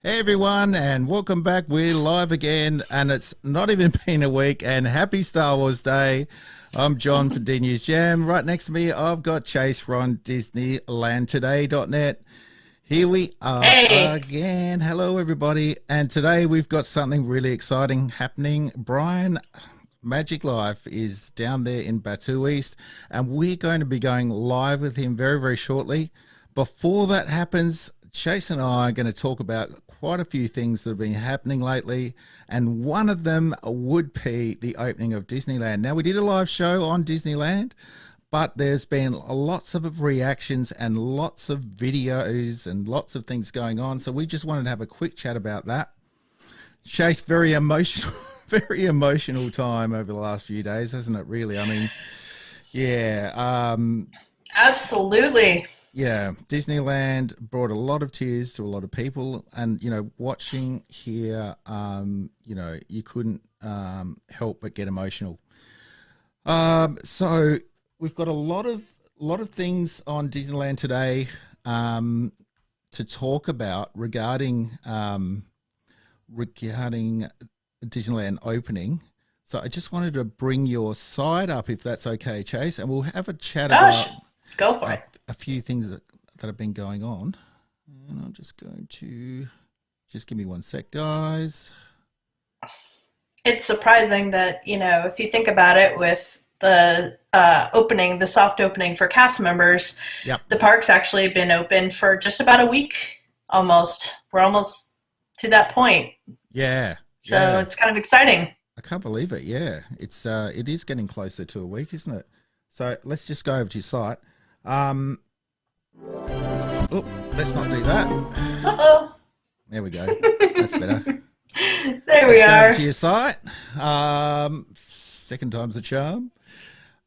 Hey everyone, and welcome back. We're live again, and it's not even been a week. And happy Star Wars Day! I'm John for D News Jam. Right next to me, I've got Chase from DisneylandToday.net. Here we are Hey, again. Hello, everybody, and today we've got something really exciting happening. Bryan Magic Life is down there in Batuu East, and we're going to be going live with him very, very shortly. Before that happens, Chase and I are going to talk about quite a few things that have been happening lately, and one of them would be the opening of Disneyland. Now, we did a live show on Disneyland, but there's been lots of reactions and lots of videos and lots of things going on, so we just wanted to have a quick chat about that. Chase, very emotional, very emotional time over the last few days, hasn't it, really? I mean, yeah. absolutely. Yeah, Disneyland brought a lot of tears to a lot of people, and watching here, you couldn't help but get emotional. So we've got a lot of things on Disneyland today to talk about regarding Disneyland opening. So I just wanted to bring your side up, if that's okay, Chase, and we'll have a chat about Go for a, it. a few things that have been going on. And I'm just going to just give me one sec, guys. It's surprising that, if you think about it with the opening, the soft opening for cast members, Yep. the park's actually been open for just about a week almost. We're almost to that point. Yeah. So Yeah. it's kind of exciting. I can't believe it. Yeah. It is getting closer to a week, isn't it? So let's just go over to your site. Um, oh, let's not do that. Uh-oh. There we go. That's better. There we Let's go over are. to your site. Second time's a charm.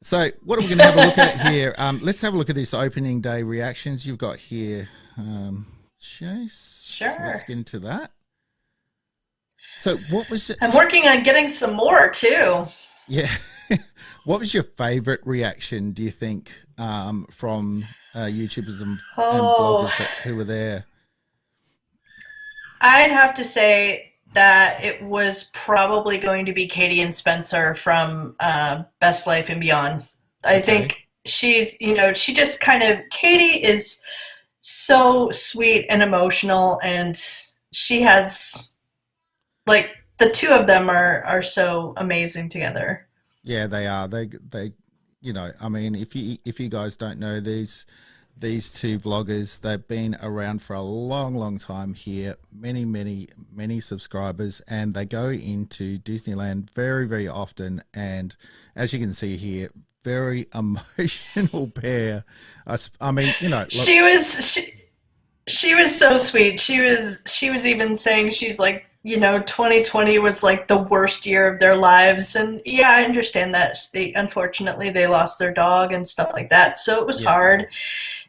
So what are we going to have a look at here? Let's have a look at this opening day reactions you've got here, Chase. So let's Sure. get into that. So what was it? I'm working on getting some more too. Yeah. What was your favorite reaction, do you think, from YouTubers and Oh, vloggers who were there? I'd have to say that it was probably going to be Katie and Spencer from Best Life and Beyond. I Okay. think she just kind of, Katie is so sweet and emotional, and she has, like, the two of them are so amazing together. Yeah, they are. I mean, if you guys don't know these two vloggers, they've been around for a long, long time here, many, many, many subscribers, and they go into Disneyland very, very often. And as you can see here, very emotional pair. I mean, look, She was she was so sweet. She was even saying, she's like, 2020 was like the worst year of their lives, and yeah, I understand that. Unfortunately they lost their dog and stuff like that, so it was yeah, hard.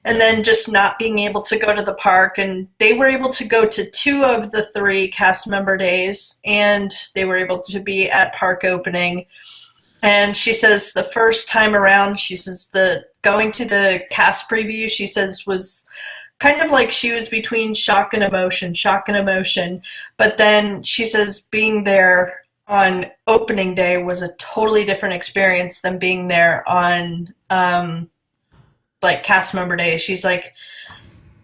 And yeah, then just not being able to go to the park, and they were able to go to two of the three cast member days, and they were able to be at park opening. And she says the first time around, she says the going to the cast preview, she says, was kind of like she was between shock and emotion. But then she says being there on opening day was a totally different experience than being there on like cast member day. She's like,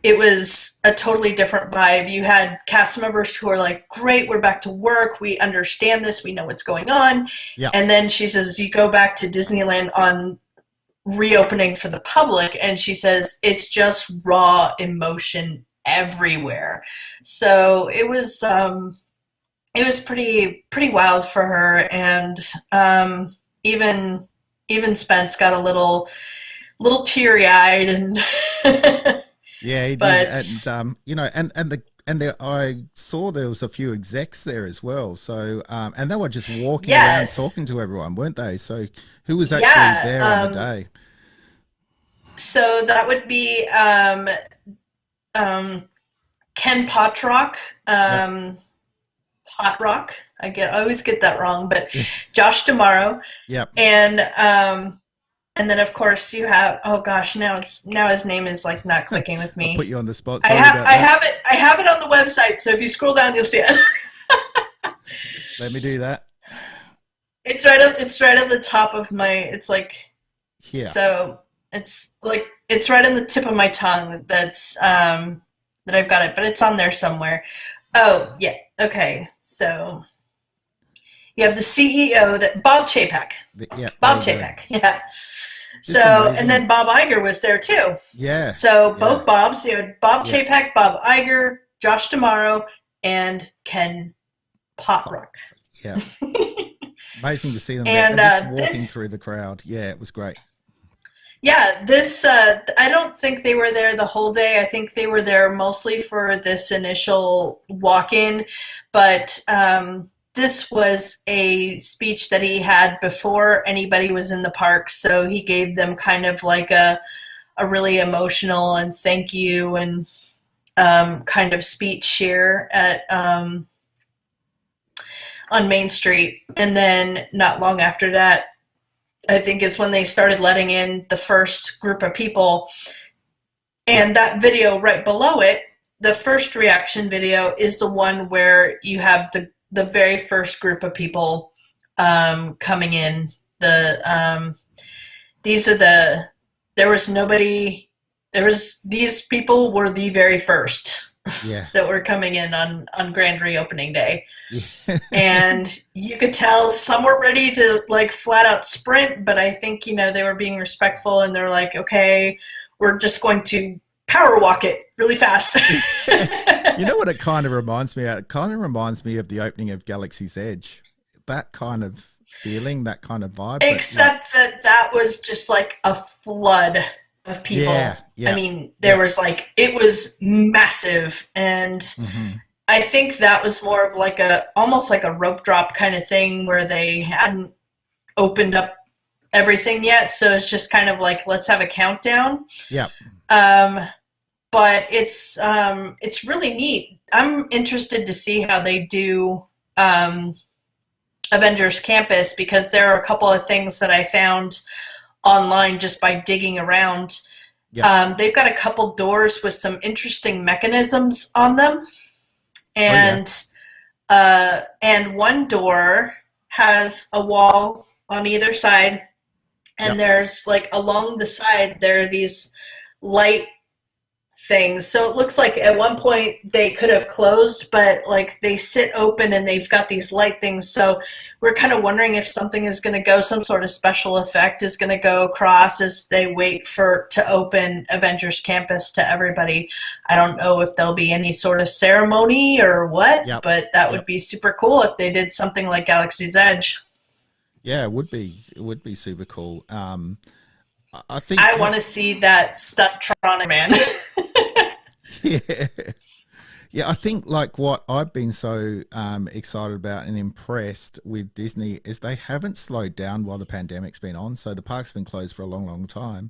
it was a totally different vibe. You had cast members who are like, great, we're back to work. We understand this. We know what's going on. yeah, And then she says, you go back to Disneyland on reopening for the public, and she says it's just raw emotion everywhere. So it was pretty wild for her. And even Spence got a little teary eyed, and yeah. He did, but and I saw there was a few execs there as well. So and they were just walking around yes, talking to everyone, weren't they? So who was actually yeah. there on the day? So that would be um, Ken Potrock, Yep. Potrock. I always get that wrong, but Josh Tomorrow, Yep. and And then of course you have, oh gosh, now his name is like not clicking with I'll put me. you on the spot. I Sorry have about I that. have it I have it on the website, so if you scroll down you'll see it. Let me do that. It's right at the top of my, it's like, Here. so it's right on the tip of my tongue that I've got it, but it's on there somewhere. Oh, yeah. Okay. So you have the CEO, that Bob Chapek. Yeah, there Bob you go. Chapek. Yeah. So, Just and amazing. then Bob Iger was there too. Yeah, So yeah, both Bobs, you had Bob yeah. Chapek, Bob Iger, Josh D'Amaro, and Ken Potrock. Yeah. Amazing to see them there And and just walking this, through the crowd. Yeah, it was great. yeah, this, I don't think they were there the whole day. I think they were there mostly for this initial walk in. But this was a speech that he had before anybody was in the park. So he gave them kind of like a really emotional and thank you and kind of speech here on Main Street. And then not long after that, I think is when they started letting in the first group of people. Yeah, And that video right below it, the first reaction video, is the one where you have the very first group of people coming in. These are the there was nobody. There was these people were the very first yeah, that were coming in on grand reopening day. yeah. And you could tell some were ready to like flat out sprint, but I think they were being respectful and they're like, okay, we're just going to power walk it really fast. You know what it kind of reminds me of? It kind of reminds me of the opening of Galaxy's Edge. That kind of feeling, that kind of vibe. But like, Except that was just like a flood of people. yeah, I yeah, mean, there yeah. was like, it was massive. And Hmm. I think that was more of like almost like a rope drop kind of thing where they hadn't opened up everything yet. So it's just kind of like, let's have a countdown. Yeah, Um, but it's really neat. I'm interested to see how they do Avengers Campus, because there are a couple of things that I found online just by digging around. yeah. They've got a couple doors with some interesting mechanisms on them, Oh, yeah. and one door has a wall on either side, and Yep. there's like along the side there are these light things. So it looks like at one point they could have closed, but like they sit open and they've got these light things. So we're kind of wondering if something is going to go, some sort of special effect is going to go across as they wait to open Avengers Campus to everybody. I don't know if there'll be any sort of ceremony or what, Yep. but that would Yep. be super cool if they did something like Galaxy's Edge. Yeah, it would be. It would be super cool. I think I want to see that Stuntronic man. yeah. Yeah, I think like what I've been so excited about and impressed with Disney is they haven't slowed down while the pandemic's been on. So the park's been closed for a long, long time,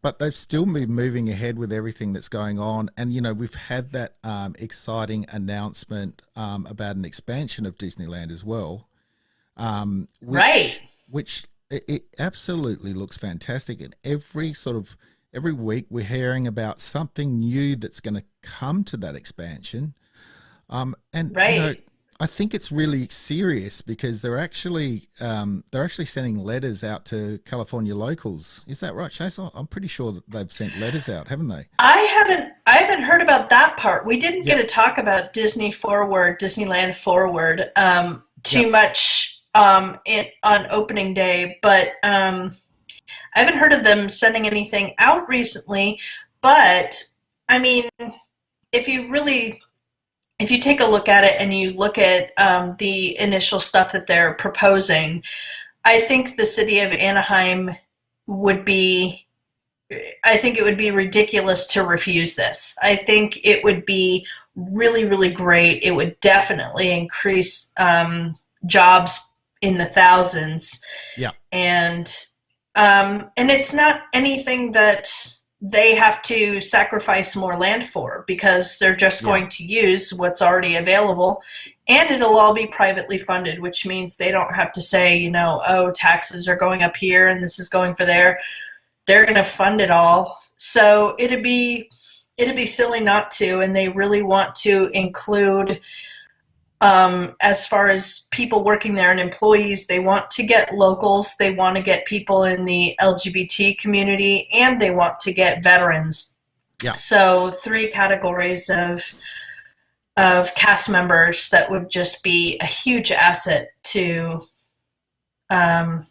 but they've still been moving ahead with everything that's going on. And we've had that exciting announcement about an expansion of Disneyland as well, Right. which it absolutely looks fantastic. And every week we're hearing about something new that's going to come to that expansion. And Right. I think it's really serious because they're actually sending letters out to California locals. Is that right, Chase? I'm pretty sure that they've sent letters out, haven't they? I haven't heard about that part. We didn't get Yep. to talk about Disneyland Forward too Yep. much on opening day, but I haven't heard of them sending anything out recently. But I mean, if you really if you take a look at it and you look at the initial stuff that they're proposing, I think the city of Anaheim would be I think it would be ridiculous to refuse this. I think it would be really, really great. It would definitely increase jobs in the thousands, Yeah. and it's not anything that they have to sacrifice more land for because they're just Yeah. going to use what's already available, and it'll all be privately funded, which means they don't have to say, oh, taxes are going up here and this is going for there. They're going to fund it all. So it'd be silly not to, and they really want to include, as far as people working there and employees, they want to get locals, they want to get people in the LGBT community, and they want to get veterans. Yeah. So 3 categories of cast members that would just be a huge asset to the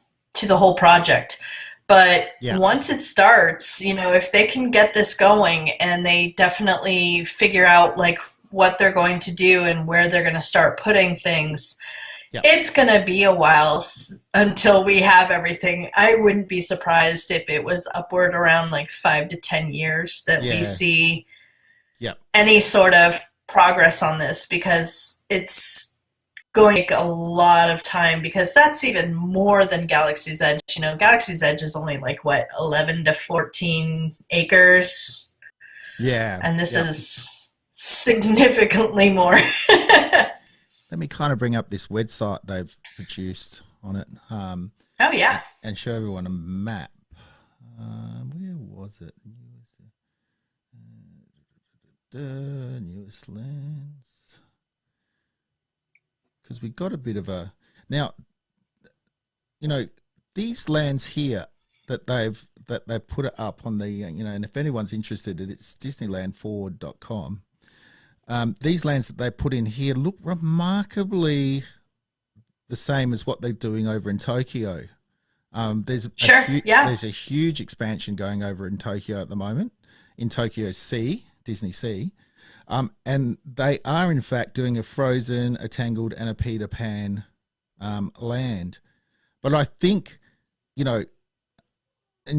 whole project. But once it starts, if they can get this going and they definitely figure out like what they're going to do and where they're going to start putting things, it's going to be a while until we have everything. I wouldn't be surprised if it was upward around like 5 to 10 years that we see any sort of progress on this, because it's going to take a lot of time, because that's even more than Galaxy's Edge. Galaxy's Edge is only like 11 to 14 acres. Yeah. And this is significantly more. Let me kind of bring up this website they've produced on it. Oh yeah. And show everyone a map. Where was it? Newest lands. Because we got a bit of a now. These lands here that they've put it up on the and if anyone's interested, it's disneylandforward.com. These lands that they put in here look remarkably the same as what they're doing over in Tokyo. There's a huge expansion going over in Tokyo at the moment, in Tokyo Sea, Disney Sea. And they are, in fact, doing a Frozen, a Tangled, and a Peter Pan land. But I think, in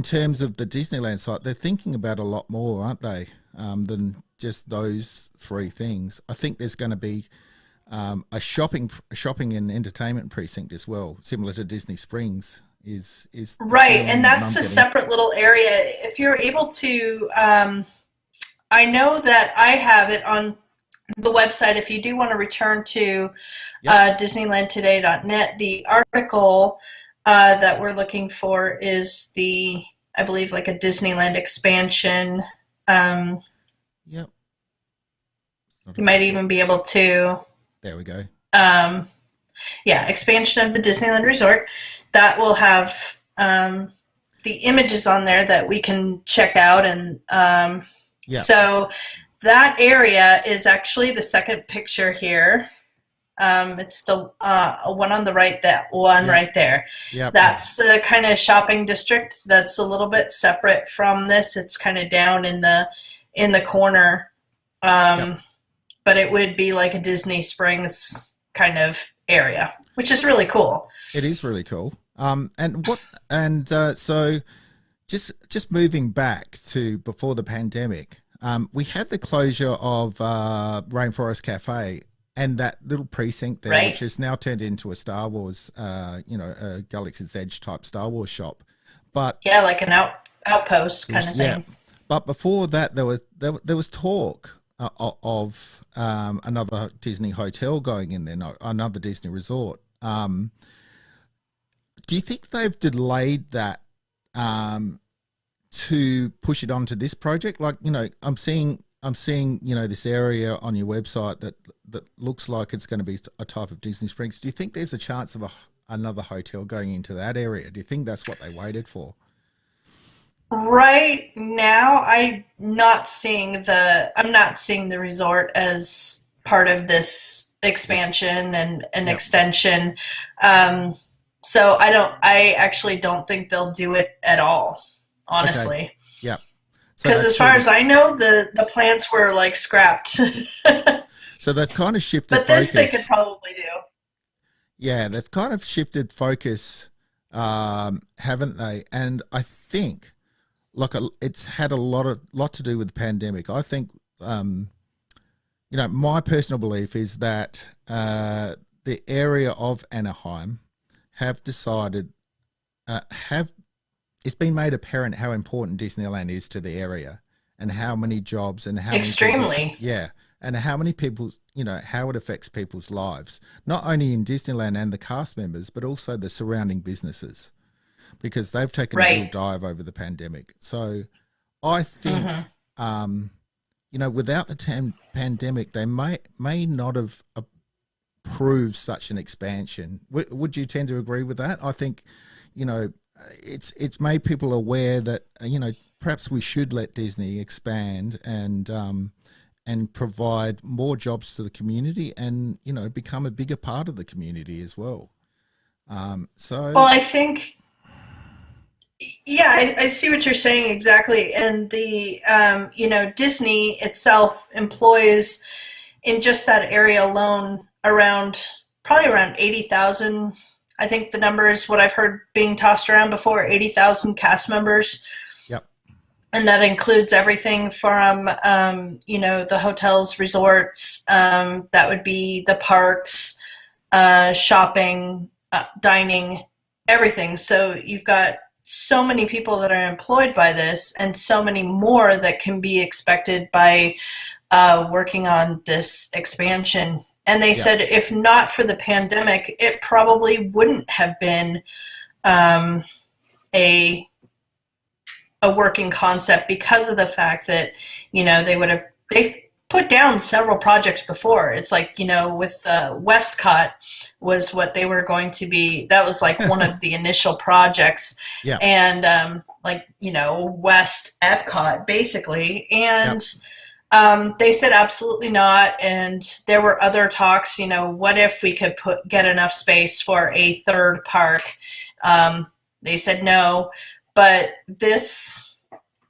terms of the Disneyland site, they're thinking about a lot more, aren't they, than just those 3 things. I think there's going to be a shopping and entertainment precinct as well, similar to Disney Springs. Is right, and that's a separate little area. If you're able to, I know that I have it on the website. If you do want to return to DisneylandToday.net, the article that we're looking for is I believe, like a Disneyland expansion. Yep. You might even be able to. There we go. Expansion of the Disneyland Resort. That will have the images on there that we can check out. And so that area is actually the second picture here. It's the one on the right, that one right there. Yep. That's the kind of shopping district that's a little bit separate from this. It's kind of down in the corner. But it would be like a Disney Springs kind of area, which is really cool. It is really cool. So just moving back to before the pandemic, we had the closure of Rainforest Cafe and that little precinct there, which has now turned into a Star Wars, a Galaxy's Edge type Star Wars shop. But like an outpost kind of thing. Yeah. But before that, there was talk of another Disney hotel going in there, another Disney resort. Do you think they've delayed that to push it onto this project? Like, I'm seeing this area on your website that looks like it's going to be a type of Disney Springs. Do you think there's a chance of another hotel going into that area? Do you think that's what they waited for? Right now, I'm not seeing the resort as part of this expansion and extension. So I actually don't think they'll do it at all, honestly. Okay. Yeah. Because as far as I know, the plants were like scrapped. So they've kind of shifted but focus. This they could probably do. Yeah, they've kind of shifted focus, haven't they? And I think it's had a lot to do with the pandemic. I think, my personal belief is that the area of Anaheim have decided, have it's been made apparent how important Disneyland is to the area, and how many jobs and how many Extremely. and how many people, how it affects people's lives, not only in Disneyland and the cast members, but also the surrounding businesses, because they've taken a real Right. dive over the pandemic. So I think, Hmm. without the pandemic, they may not have approved such an expansion. Would you tend to agree with that? I think, you know, it's made people aware that perhaps we should let Disney expand and provide more jobs to the community, and become a bigger part of the community as well. Well, So I think, yeah, I see what you're saying exactly. And Disney itself employs in just that area alone probably around 80,000. I think the number is what I've heard being tossed around before, 80,000 cast members. yep, And that includes everything from, the hotels, resorts, that would be the parks, shopping, dining, everything. So you've got so many people that are employed by this, and so many more that can be expected by working on this expansion. And they yep, said if not for the pandemic, it probably wouldn't have been um, a working concept, because of the fact that they've put down several projects before. It's like, with Westcott was what they were going to be. That was like one of the initial projects, yep, and West Epcot basically. yep, And they said absolutely not. And there were other talks, what if we could get enough space for a third park? They said no. But this,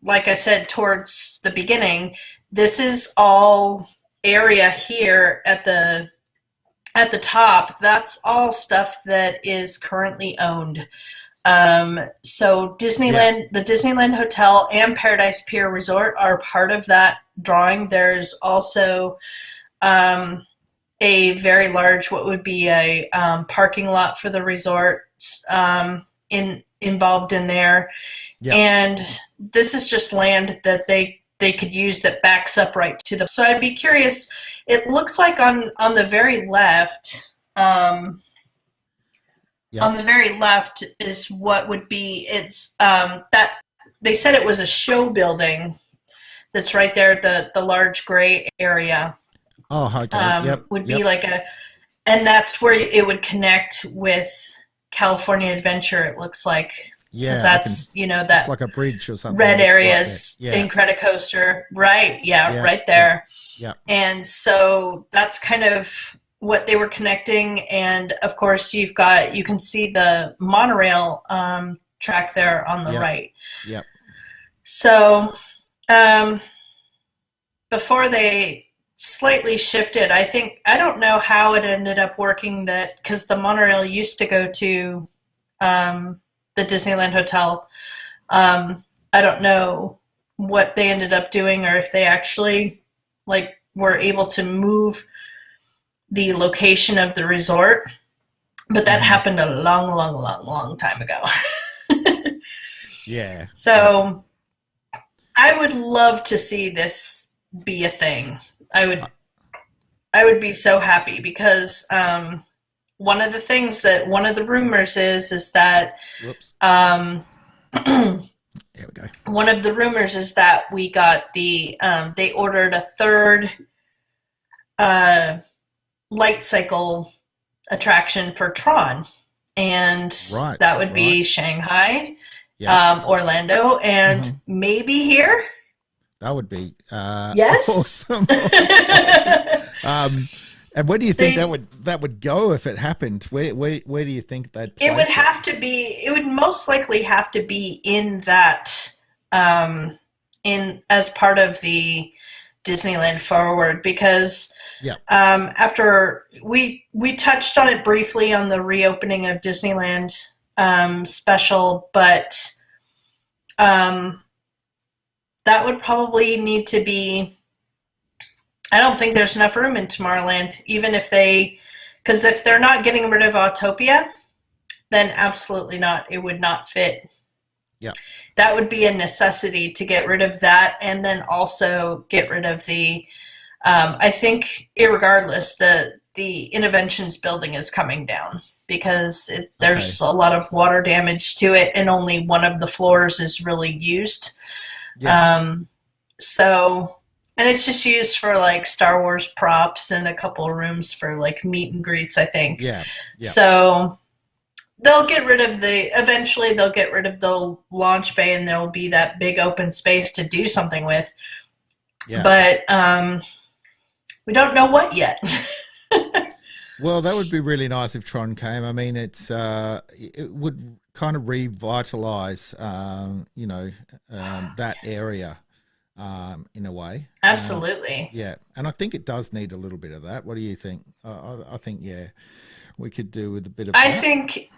like I said towards the beginning, this is all area here at the top. That's all stuff that is currently owned. So yeah, the Disneyland Hotel and Paradise Pier Resort are part of that drawing. There's also a very large, what would be a parking lot for the resorts involved in there. yep. And this is just land that they could use that backs up right to them. So I'd be curious. It looks like on the very left, Yep. on the very left is what would be, it's that they said it was a show building that's right there, the large gray area. Oh, okay. Yep. Would be Yep. like and that's where it would connect with California Adventure, it looks like, because Yeah, I can. that's Looks that like a bridge or something red right there. areas Yeah. in Credicoaster, right? Yeah, Yeah. right Yeah. there. Yeah. And so that's kind of what they were connecting. And of course, you can see the monorail track there on the Yep. right. Yep. So before they slightly shifted, I don't know how it ended up working, that because the monorail used to go to the Disneyland Hotel. I don't know what they ended up doing, or if they actually were able to move the location of the resort, but that Hmm. happened a long, long, long, long time ago. Yeah. Yep. So I would love to see this be a thing. I would be so happy, because one of the rumors is that Whoops. um, There we go. one of the rumors is that we got they ordered a third uh, light cycle attraction for Tron, and Right. that would Right. be Shanghai, Yep. Orlando, and Hmm. maybe here. That would be Yes. awesome. Awesome. And where do you think They that would go if it happened? Where do you think they'd It would place it? have to be. It would most likely have to be in that, in as part of the Disneyland Forward, because Yeah. after we touched on it briefly on the reopening of Disneyland special, but um, that would probably need to be. I don't think there's enough room in Tomorrowland, even because if they're not getting rid of Autopia, then absolutely not. It would not fit Yeah. That would be a necessity to get rid of that, and then also get rid of the. I think, irregardless, the interventions building is coming down because Okay. there's a lot of water damage to it, and only one of the floors is really used. Yeah. Um, so, and it's just used for like Star Wars props and a couple of rooms for like meet and greets, I think. Yeah. Yeah. So they'll get rid of eventually they'll get rid of the launch bay, and there'll be that big open space to do something with. Yeah. But we don't know what yet. Well, that would be really nice if Tron came. I mean, it would kind of revitalize, that area, in a way. Absolutely. Yeah, and I think it does need a little bit of that. What do you think? I think, yeah, we could do with a bit of I that. think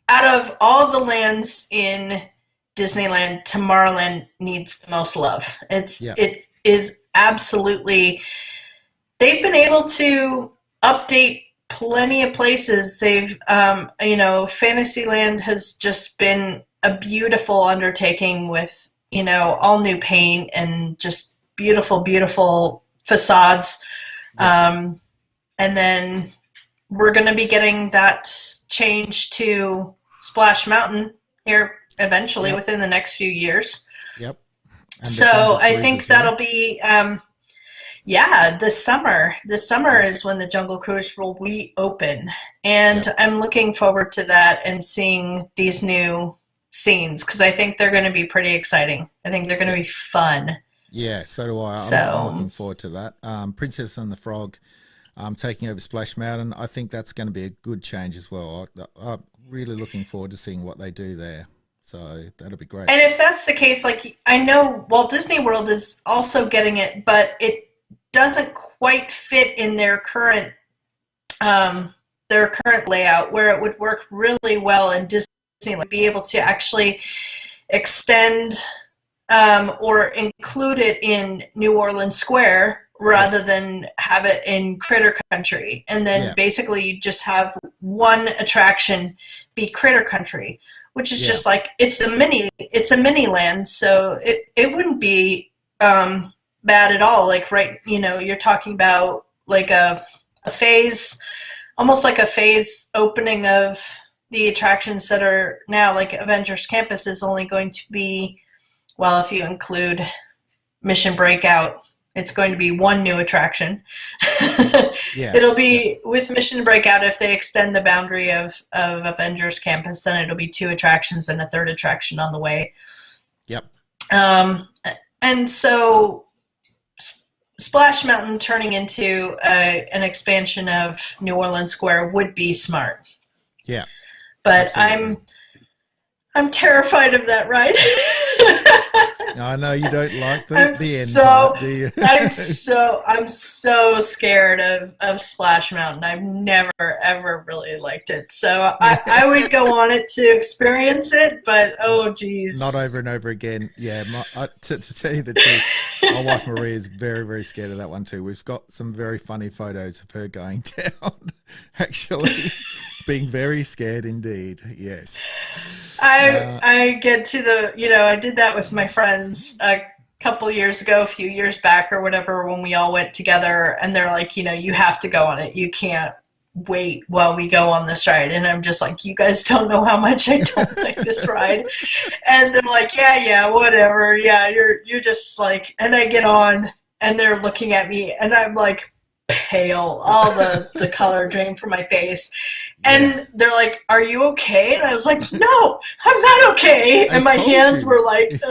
out of all the lands in Disneyland, Tomorrowland needs the most love. Yeah. It is absolutely. They've been able to update plenty of places. Fantasyland has just been a beautiful undertaking with, all new paint and just beautiful, beautiful facades. Yeah. And then we're going to be getting that change to Splash Mountain here eventually Yep. within the next few years. Yep. And the So Jungle I Cruise think as well. that'll be this summer. This summer is when the Jungle Cruise will reopen, and Yep. I'm looking forward to that and seeing these new scenes because I think they're going to be pretty exciting. I think they're going to Yeah. be fun. Yeah, so do I. I'm So, looking forward to that. Princess and the Frog taking over Splash Mountain. I think that's going to be a good change as well. I'm really looking forward to seeing what they do there. So that'll be great. and if that's the case, like I know Walt Disney World is also getting it, but it doesn't quite fit in their current layout where it would work really well in Disneyland, be able to actually extend or include it in New Orleans Square Yeah. rather than have it in Critter Country. And then Yeah. basically you just have one attraction be Critter Country, which is Yeah. just like it's a mini land, so it wouldn't be bad at all. Like you're talking about like a phase, almost like a phase opening of the attractions that are now like Avengers Campus is only going to be, well, if you include Mission Breakout, it's going to be one new attraction. Yeah. It'll Yeah. be with Mission Breakout, if they extend the boundary of Avengers Campus, then it'll be two attractions and a third attraction on the way. Yep. And so Splash Mountain turning into an expansion of New Orleans Square would be smart. Yeah. But Absolutely. I'm terrified of that ride. I know you don't like the end so part, do you? I'm so scared of Splash Mountain. I've never ever really liked it. So I would go on it to experience it, but oh geez. Not over and over again. Yeah, to tell you the truth, my wife Maria is very, very scared of that one too. We've got some very funny photos of her going down, actually, being very scared indeed. Yes. I get to I did that with my friends a couple years ago, a few years back or whatever, when we all went together, and they're like, you have to go on it. You can't wait while we go on this ride. And I'm just like, you guys don't know how much I don't like this ride. And they're like, yeah, whatever. Yeah, you're just like, and I get on and they're looking at me and I'm like pale, all the color drained from my face. And they're like, are you okay? And I was like, no, I'm not okay. And my hands were like,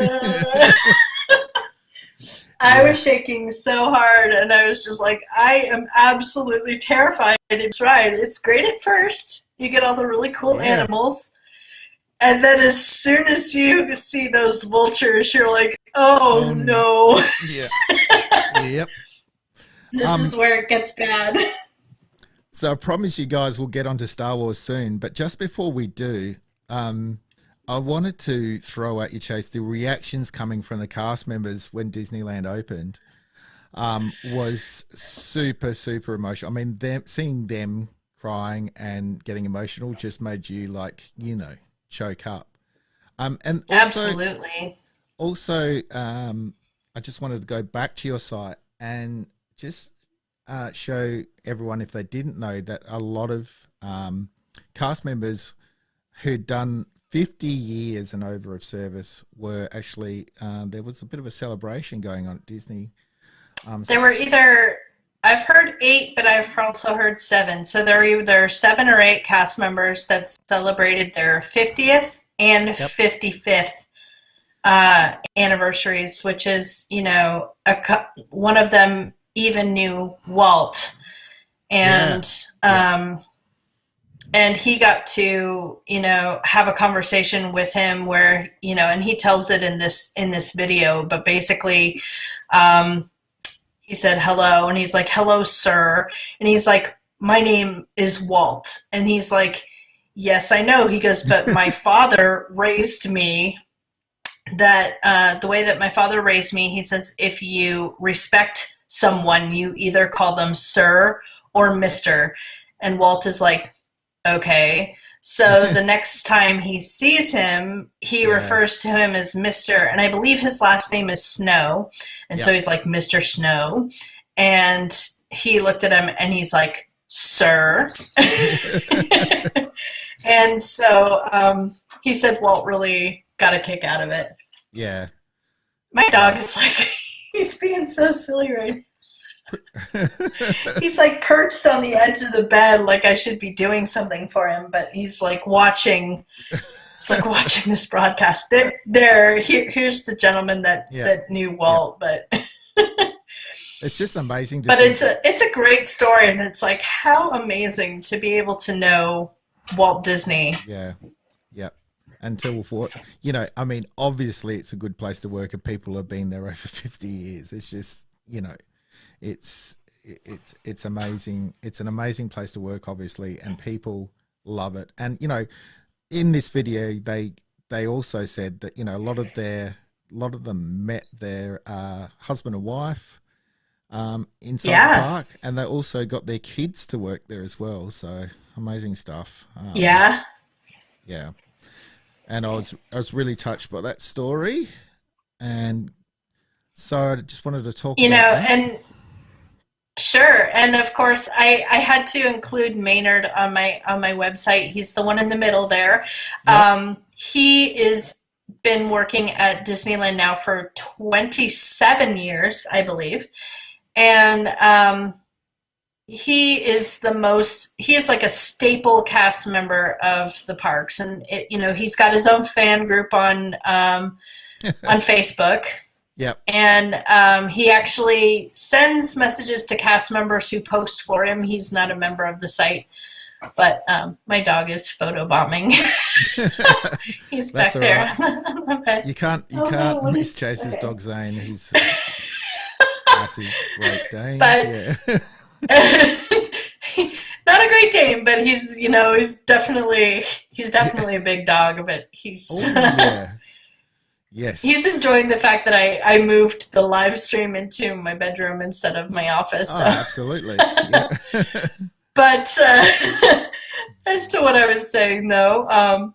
I was shaking so hard, and I was just like, I am absolutely terrified of this ride. It's great at first. You get all the really cool animals. And then as soon as you see those vultures, you're like, oh no. Yeah. Yep. This is where it gets bad. So I promise you guys we'll get onto Star Wars soon. But just before we do, I wanted to throw at you, Chase, the reactions coming from the cast members when Disneyland opened was super, super emotional. I mean, seeing them crying and getting emotional just made you choke up. And Absolutely. also, I just wanted to go back to your site and just show everyone, if they didn't know, that a lot of cast members who'd done 50 years and over of service were actually, there was a bit of a celebration going on at Disney. There were either, I've heard 8, but I've also heard 7. So there were either 7 or 8 cast members that celebrated their 50th and 55th anniversaries, which is, one of them even knew Walt. And and he got to, have a conversation with him where, and he tells it in this video, but basically, he said hello, and he's like, hello, sir. And he's like, my name is Walt. And he's like, yes, I know. He goes, but my father raised me the way that my father raised me, he says, if you respect someone, you either call them sir or mister. And Walt is like, okay. So the next time he sees him, he refers to him as Mr. And I believe his last name is Snow. And so he's like, Mr. Snow. And he looked at him and he's like, sir. And so he said Walt really got a kick out of it. Yeah. My dog is like, he's being so silly right now. He's like perched on the edge of the bed like I should be doing something for him, but he's like watching this broadcast. Here's the gentleman that knew Walt, but it's just amazing but it's a great story, and it's like how amazing to be able to know Walt Disney. Until obviously it's a good place to work and people have been there over 50 years. It's just, it's amazing. It's an amazing place to work, obviously, and people love it. And in this video, they also said that a lot of them met their husband and wife inside the park, and they also got their kids to work there as well. So amazing stuff. Yeah. And I was really touched by that story, and so I just wanted to talk about that. And sure, and of course I had to include Maynard on my website. He's the one in the middle there. He is been working at Disneyland now for 27 years, I believe, and he is like a staple cast member of the parks, and he's got his own fan group on Facebook. Yep. And he actually sends messages to cast members who post for him. He's not a member of the site, but my dog is photobombing. He's back there. Right. You can't miss Chase's dog Zane. He's massive Great Dane. But, not a Great Dane, but he's definitely a big dog. But he's yes, he's enjoying the fact that I moved the live stream into my bedroom instead of my office. So. Absolutely. Yeah. But as to what I was saying, though,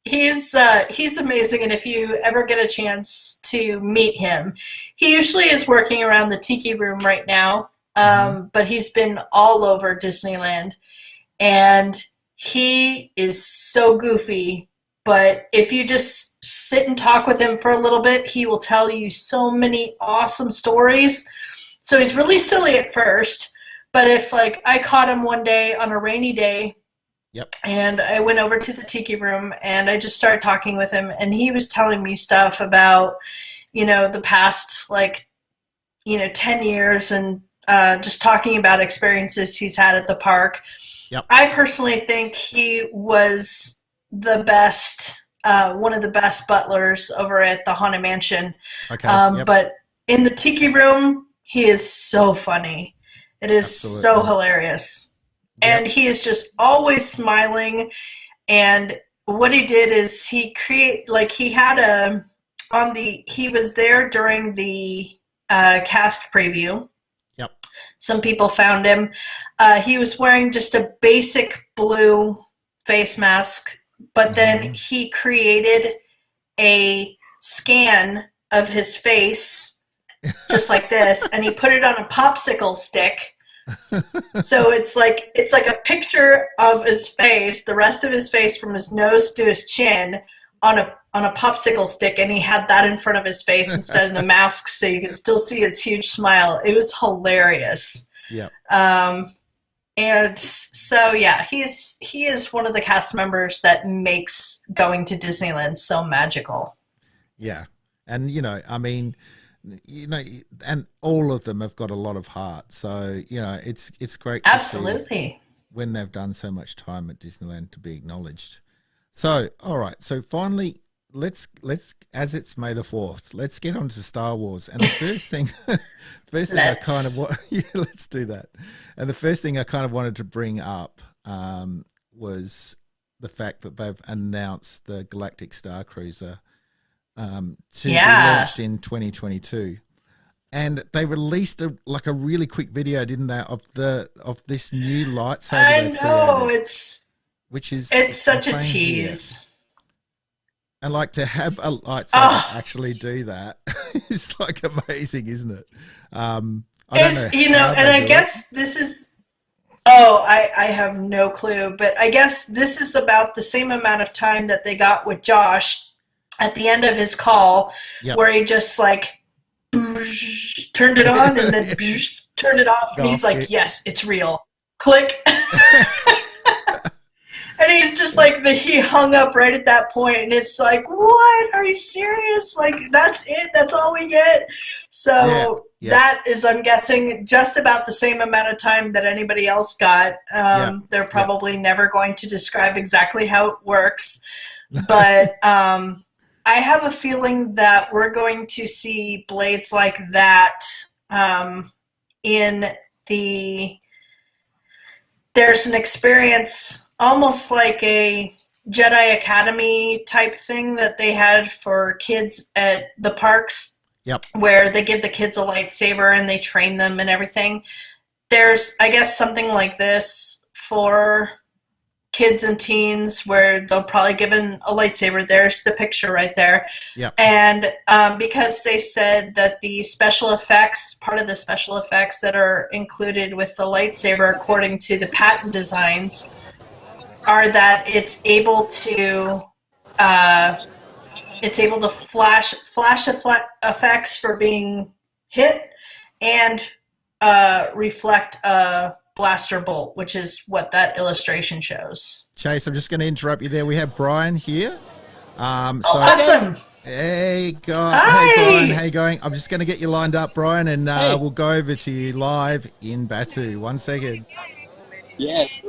he's amazing, and if you ever get a chance to meet him, he usually is working around the Tiki Room right now. But he's been all over Disneyland, and he is so goofy. But if you just sit and talk with him for a little bit, he will tell you so many awesome stories. So he's really silly at first, but if I caught him one day on a rainy day, and I went over to the Tiki Room and I just started talking with him, and he was telling me stuff about, the past 10 years and just talking about experiences he's had at the park. I personally think he was the best, one of the best butlers over at the Haunted Mansion. But in the Tiki Room, he is so funny. It is so hilarious. And he is just always smiling. And what he did is he was there during the cast preview. Some people found him. He was wearing just a basic blue face mask, but then he created a scan of his face, just like this, and he put it on a popsicle stick. So it's like a picture of his face, the rest of his face from his nose to his chin on a popsicle stick, and he had that in front of his face instead of the mask, so you can still see his huge smile. It was hilarious. Yeah. And so yeah, he is one of the cast members that makes going to Disneyland so magical. Yeah. And I mean, and all of them have got a lot of heart. So, it's great to Absolutely. see when they've done so much time at Disneyland to be acknowledged. So, all right. So finally, let's as it's May the 4th, let's get on to Star Wars. And the first thing I kind of let's do that. And the first thing I kind of wanted to bring up was the fact that they've announced the Galactic Star Cruiser to be launched in 2022, and they released a really quick video, didn't they, of this new lightsaber? I know, it's such a tease. Here. And to have a lightsaber actually do that is amazing, isn't it? I don't know, and I guess this is. Oh, I have no clue, but I guess this is about the same amount of time that they got with Josh at the end of his call, where he just turned it on and then turned it off, and he's like, "Yes, it's real." Click. And he's just he hung up right at that point, and it's like, what? Are you serious? That's it? That's all we get? So that is, I'm guessing, just about the same amount of time that anybody else got. They're probably never going to describe exactly how it works, but I have a feeling that we're going to see blades like that in the... There's an experience almost like a Jedi Academy type thing that they had for kids at the parks, where they give the kids a lightsaber and they train them and everything. There's, I guess, something like this for kids and teens, where they'll probably give a lightsaber. There's the picture right there. And because they said that the special effects, part of the special effects that are included with the lightsaber, according to the patent designs, are that it's able to flash effects for being hit and reflect a blaster bolt, which is what that illustration shows. Chase, I'm just going to interrupt you there. We have Bryan here. Awesome. Hey, guys. Hi. Hey, Bryan. How you going? I'm just going to get you lined up, Bryan, and we'll go over to you live in Batuu. 1 second. Yes.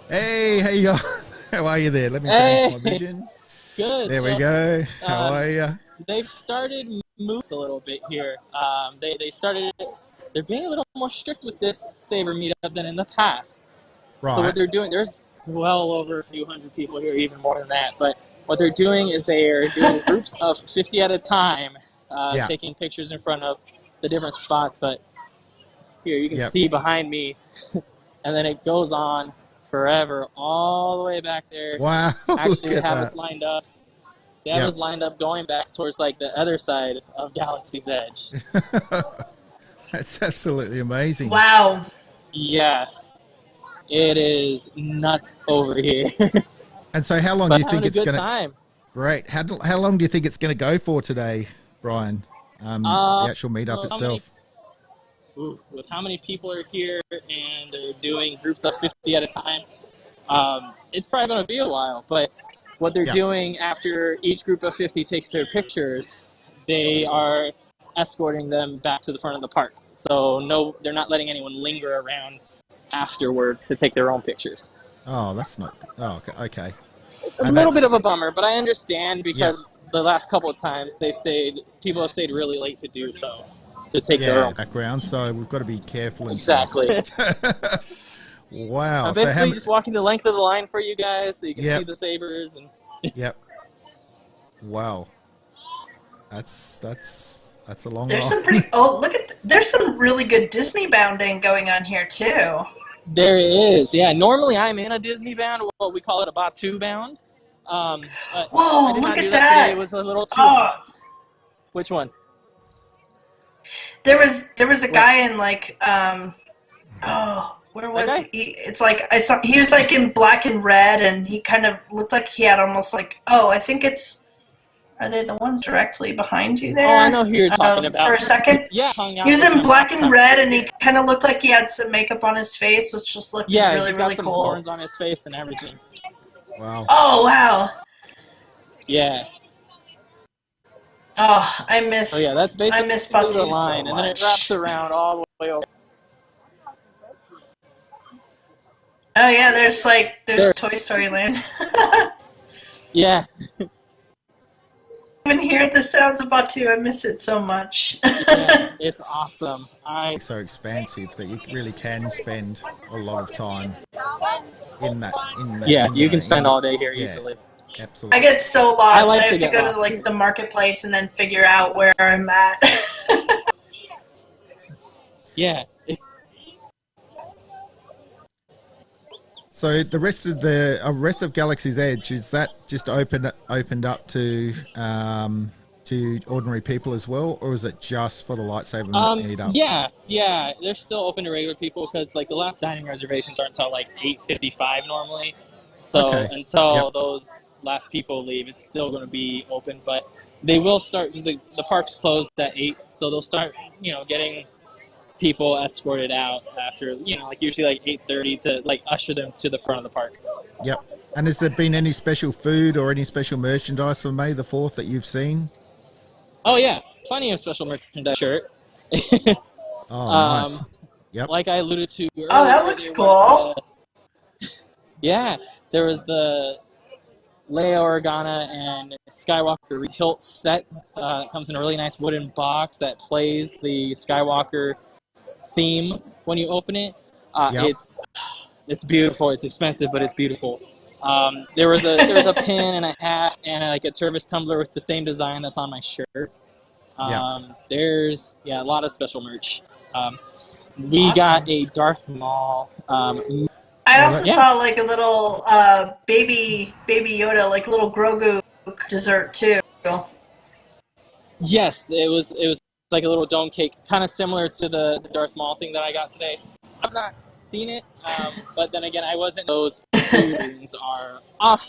Hey, how you going? How are you there? Let me change my vision. Good. There we go. How are you? They've started moves a little bit here. They started... They're being a little more strict with this saber meetup than in the past. Right. So what they're doing, there's well over a few hundred people here, even more than that. But what they're doing is they are doing groups of 50 at a time, taking pictures in front of the different spots. But here, you can see behind me, and then it goes on forever, all the way back there. Wow. Actually, they have us lined up. They have us lined up going back towards the other side of Galaxy's Edge. That's absolutely amazing. Wow. Yeah. It is nuts over here. And so how long do you think it's going to... time. Great. How long do you think it's going to go for today, Bryan? The actual meetup itself. With how many people are here and they're doing groups of 50 at a time, it's probably going to be a while. But what they're doing after each group of 50 takes their pictures, they are escorting them back to the front of the park. So no, they're not letting anyone linger around afterwards to take their own pictures. Oh, that's not... Oh, okay. A little bit of a bummer, but I understand because the last couple of times people have stayed really late to do so, to take their own background. So we've got to be careful. Exactly. Wow. I'm basically just walking the length of the line for you guys, so you can see the sabers and. Wow. That's a long. There's some pretty. Oh, look at! There's some really good Disney bounding going on here too. There is, yeah. Normally I'm in a Disney bound, what we call it a Batuu bound. But I Whoa, did look not do at that that. today. It was a little too Oh, hot. Which one? there was a Where? guy in like oh, where That was guy? he? It's like I saw he was like in black and red, and he kind of looked like he had almost like, oh, I think it's, are they the ones directly behind you Oh, I there? know who you're talking For about. a second, Yeah, hung he out was with in him black last and time we red, were and he here. kind of looked like he had some makeup on his face, which just looked Yeah, really he's got really some cool. horns on his face and everything. Wow. Oh wow. Yeah. Oh, So yeah, that's I miss basically the Batuu so line, and then it wraps much. around all the way over. Oh yeah, there's There. Toy Story Land. Yeah. Even hear the sounds of Batuu, I miss it so much. Yeah, it's awesome. It's so expansive that you really can spend a lot of time in that. Yeah, you can spend all day here easily. I Absolutely. get so I lost. I like to have to get go to lost like here. the marketplace and then figure out where I'm at. Yeah. So the rest of Galaxy's Edge, is that just opened up to ordinary people as well, or is it just for the lightsaber meetup? Yeah, they're still open to regular people because like the last dining reservations aren't until like 8:55 normally. So Okay. until Yep. those last people leave, it's still going to be open. But they will start because the park's closed at 8, so they'll start getting people escorted out after like usually like 8:30 to like usher them to the front of the park. Yep. And has there been any special food or any special merchandise for May the 4th that you've seen? Oh yeah, plenty of special merchandise shirt. Oh, nice. Yep. Like I alluded to earlier, Oh, that looks cool. There was the Leia Organa and Skywalker hilt set. It comes in a really nice wooden box that plays the Skywalker theme when you open it. Yep. It's beautiful. It's expensive, but it's beautiful. There was a pin and a hat and like a service tumbler with the same design that's on my shirt. There's a lot of special merch. We Awesome. got a Darth Maul. I also saw like a little baby Yoda, like little Grogu dessert too. Yes, it was like a little dome cake, kind of similar to the Darth Maul thing that I got today. I've not seen it, but then again, I wasn't. Those figurines are off.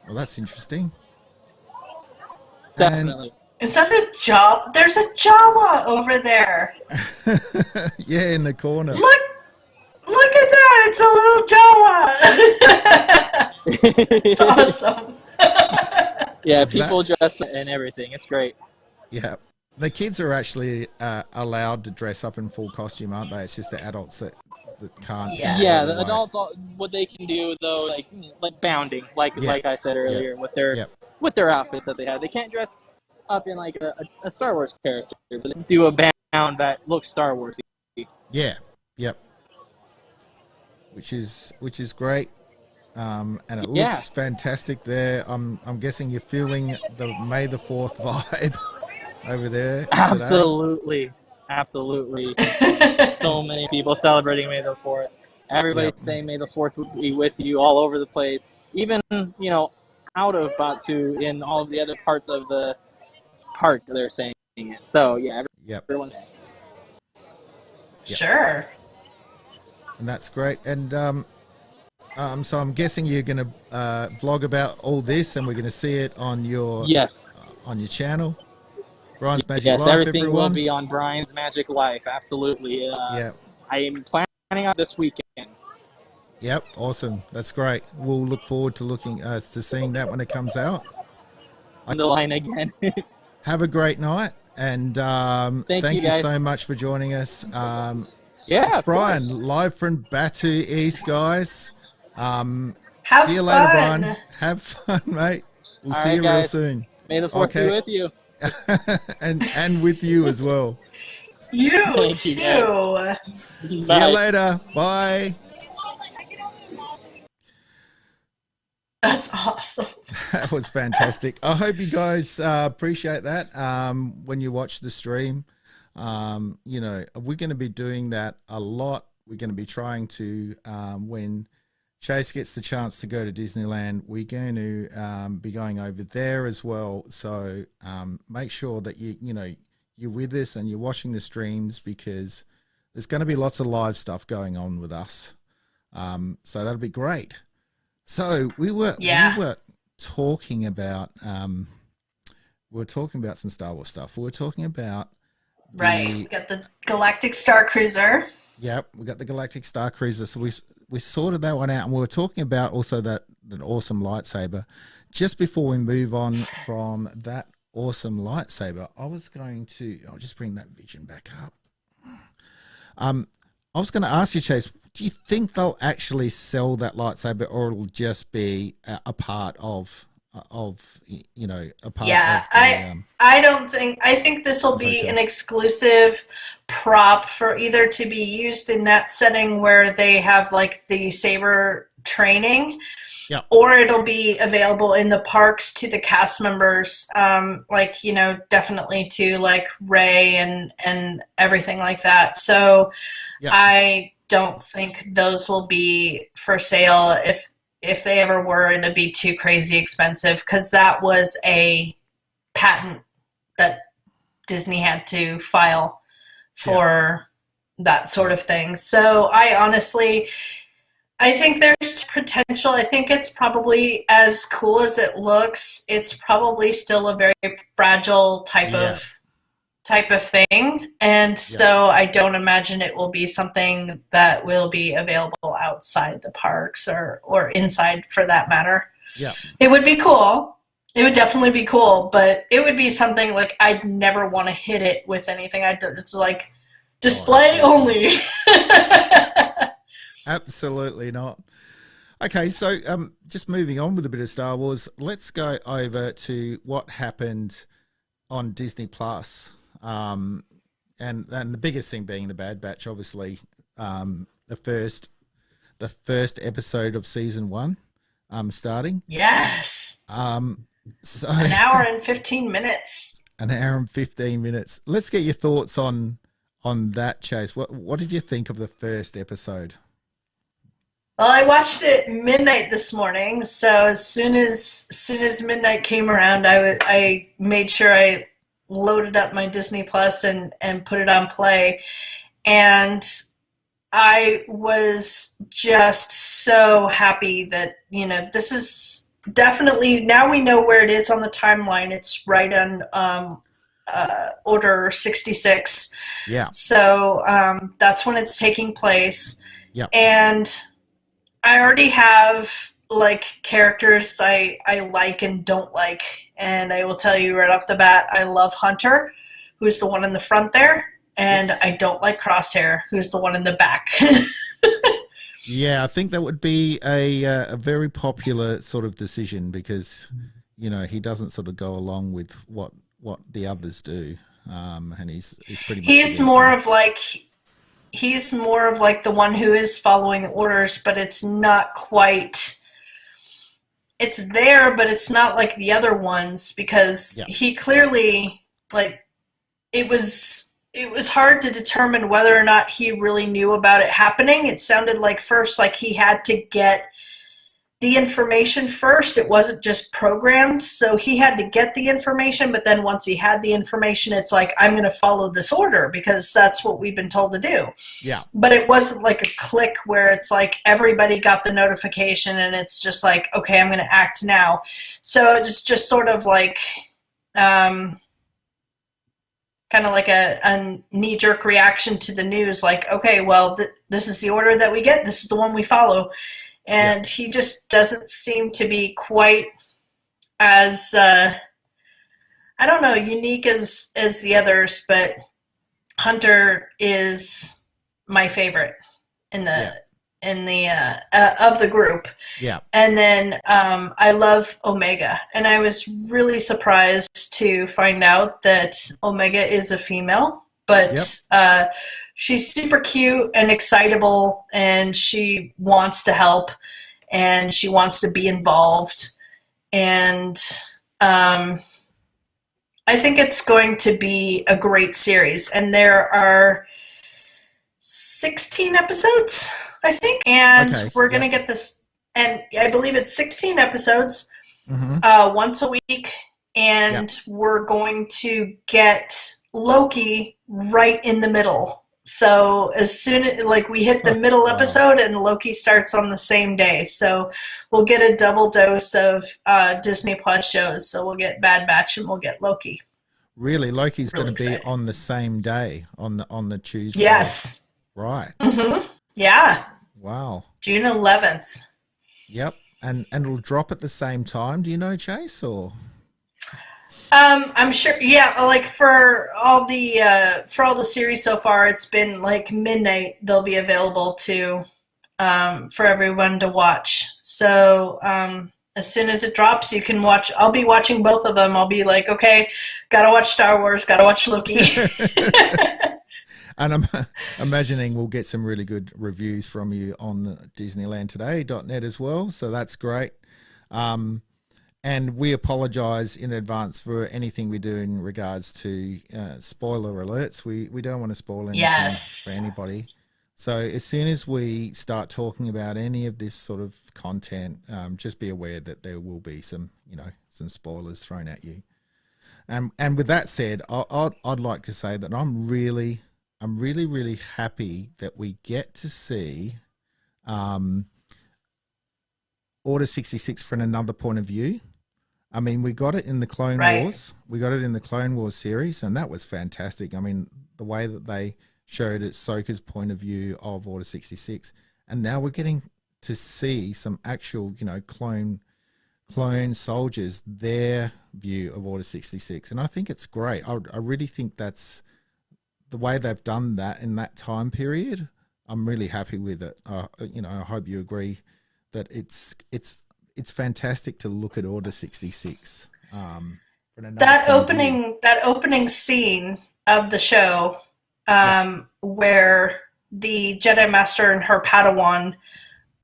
Well, that's interesting. Definitely. Is that a Jawa? There's a Jawa over there. Yeah, in the corner. Look at that! It's a little Jawa. It's awesome. Yeah, people dress and everything. It's great. Yeah. The kids are actually allowed to dress up in full costume, aren't they? It's just the adults that can't. Yes. Yeah, the adults, what they can do though, like bounding, like I said earlier, with their outfits that they have. They can't dress up in like a Star Wars character, but they can do a bound that looks Star Wars. Yeah. Yep. Which is great. And it looks fantastic there. I'm guessing you're feeling the May the 4th vibe over there today. Absolutely. So many people celebrating May the 4th. Everybody's saying May the 4th would be with you all over the place. Even, out of Batuu in all of the other parts of the park, they're saying it. So, everyone. Sure. And that's great. And so I'm guessing you're going to vlog about all this, and we're going to see it on your on your channel, Bryan's Magic Life. Yes, everything everyone. will be on Bryan's Magic Life. Absolutely. I am planning on this weekend. Yep, awesome. That's great. We'll look forward to to seeing that when it comes out. On the line again. Have a great night, and thank you so much for joining us. It's Bryan, live from Batuu East, guys. See you later, Bryan. Have fun, mate. We'll see you real soon. May the 4th be with you. and with you as well. You too. See you later. Bye. That's awesome. That was fantastic. I hope you guys appreciate that when you watch the stream. We're going to be doing that a lot. We're going to be trying to, when Chase gets the chance to go to Disneyland, we're going to be going over there as well. So make sure that you're with us and you're watching the streams, because there's going to be lots of live stuff going on with us. So that'll be great. So we were talking about some Star Wars stuff. We were talking about we got the Galactic Star Cruiser. Yep, we got the Galactic Star Cruiser. So we sorted that one out, and we were talking about also that awesome lightsaber. Just before we move on from that awesome lightsaber, I'll just bring that vision back up. I was going to ask you, Chase, do you think they'll actually sell that lightsaber, or it'll just be a part of I think this will be an exclusive prop for either to be used in that setting where they have like the saber training, or it'll be available in the parks to the cast members, definitely to like Rey and everything like that. So I don't think those will be for sale. If they ever were, it'd be too crazy expensive, because that was a patent that Disney had to file for that sort of thing. So I think there's potential. I think it's probably, as cool as it looks, it's probably still a very fragile type of thing. And so I don't imagine it will be something that will be available outside the parks or inside, for that matter. Yeah. It would be cool. It would definitely be cool, but it would be something like I'd never want to hit it with anything. It's like display only. Absolutely not. Okay, so just moving on with a bit of Star Wars, let's go over to what happened on Disney Plus. And the biggest thing being the Bad Batch, obviously, the first episode of season 1, starting. Yes. So an hour and 15 minutes. An hour and 15 minutes. Let's get your thoughts on that, Chase. What did you think of the first episode? Well, I watched it midnight this morning, so as soon as midnight came around, I made sure I loaded up my Disney Plus and put it on play, and I was just so happy that this is definitely, now we know where it is on the timeline. It's right on Order 66. Yeah. So that's when it's taking place. Yeah. And I already have like characters I like and don't like, and I will tell you right off the bat, I love Hunter, who's the one in the front there, and I don't like Crosshair, who's the one in the back. Yeah, I think that would be a very popular sort of decision, because he doesn't sort of go along with what the others do, and he's pretty much he's more of like the one who is following orders, but it's not quite. It's there, but it's not like the other ones, because he clearly, like, it was hard to determine whether or not he really knew about it happening. It sounded like first like he had to get the information first. It wasn't just programmed, so he had to get the information, but then once he had the information, it's like, I'm going to follow this order because that's what we've been told to do. Yeah. But it wasn't like a click where it's like everybody got the notification and it's just like, okay, I'm going to act now. So it's just sort of like kind of like a knee-jerk reaction to the news, like, okay, well, this is the order that we get, this is the one we follow. And he just doesn't seem to be quite as, I don't know, unique as the others, but Hunter is my favorite in the of the group. Yeah. And then I love Omega, and I was really surprised to find out that Omega is a female, but she's super cute and excitable, and she wants to help, and she wants to be involved. And I think it's going to be a great series. And there are 16 episodes, I think. And we're going to get this and I believe it's 16 episodes, once a week, and we're going to get Loki right in the middle. So as soon as we hit the middle episode, and Loki starts on the same day, so we'll get a double dose of Disney Plus shows. So we'll get Bad Batch and we'll get Loki. Really, Loki's going to be on the same day, on the Tuesday. Yes. Right. Mm-hmm. Yeah. Wow. June 11th. Yep, and it'll drop at the same time. Do you know, Chase, or? I'm sure. Yeah, like for all the series so far, it's been like midnight. They'll be available for everyone to watch. So as soon as it drops, you can watch. I'll be watching both of them. I'll be like, okay, gotta watch Star Wars, gotta watch Loki. And I'm imagining we'll get some really good reviews from you on DisneylandToday.net as well. So that's great. And we apologize in advance for anything we do in regards to spoiler alerts. We don't want to spoil anything for anybody. So as soon as we start talking about any of this sort of content, just be aware that there will be some spoilers thrown at you. And with that said, I'd like to say that I'm really happy that we get to see Order 66 from another point of view. I mean, we got it in the Clone Wars. We got it in the Clone Wars series, and that was fantastic. I mean, the way that they showed it, Ahsoka's point of view of Order 66, and now we're getting to see some actual, clone soldiers, their view of Order 66, and I think it's great. I really think that's the way they've done that in that time period. I'm really happy with it. I hope you agree that it's fantastic to look at Order 66. That opening scene of the show, where the Jedi Master and her Padawan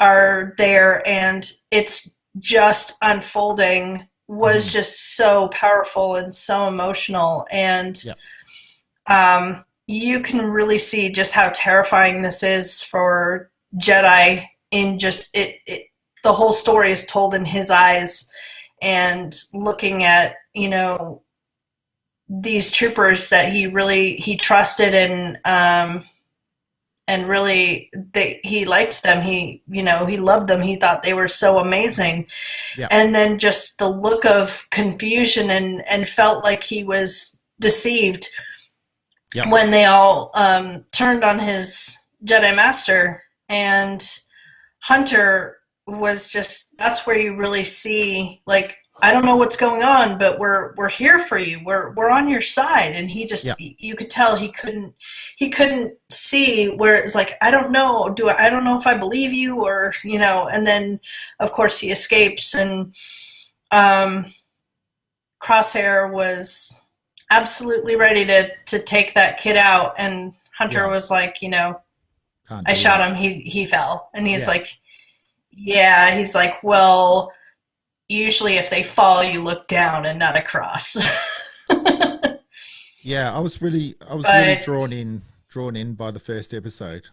are there, and it's just unfolding, was just so powerful and so emotional, and you can really see just how terrifying this is for Jedi. In just the whole story is told in his eyes, and looking at these troopers that he trusted, and really he liked them. He loved them. He thought they were so amazing, and then just the look of confusion and felt like he was deceived when they all turned on his Jedi Master. And Hunter was that's where you really see, like, I don't know what's going on, but we're here for you. We're on your side. And he just, you could tell he couldn't see where it's like, I don't know. I don't know if I believe you, or, and then of course he escapes, and Crosshair was absolutely ready to take that kid out. And Hunter was like, I shot him. He fell. And he's like, he's like, well, usually if they fall, you look down and not across. I was really drawn in by the first episode.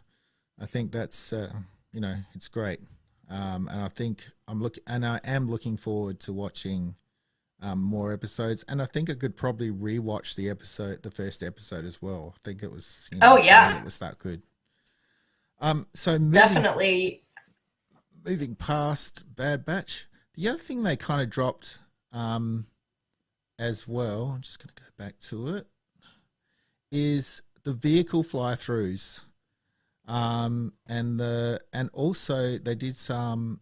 I think that's, it's great. And I think I am looking forward to watching more episodes. And I think I could probably rewatch the first episode as well. I think it was, it was that good. So definitely moving past Bad Batch, the other thing they kind of dropped as well, I'm just going to go back to it, is the vehicle fly-throughs, and also they did some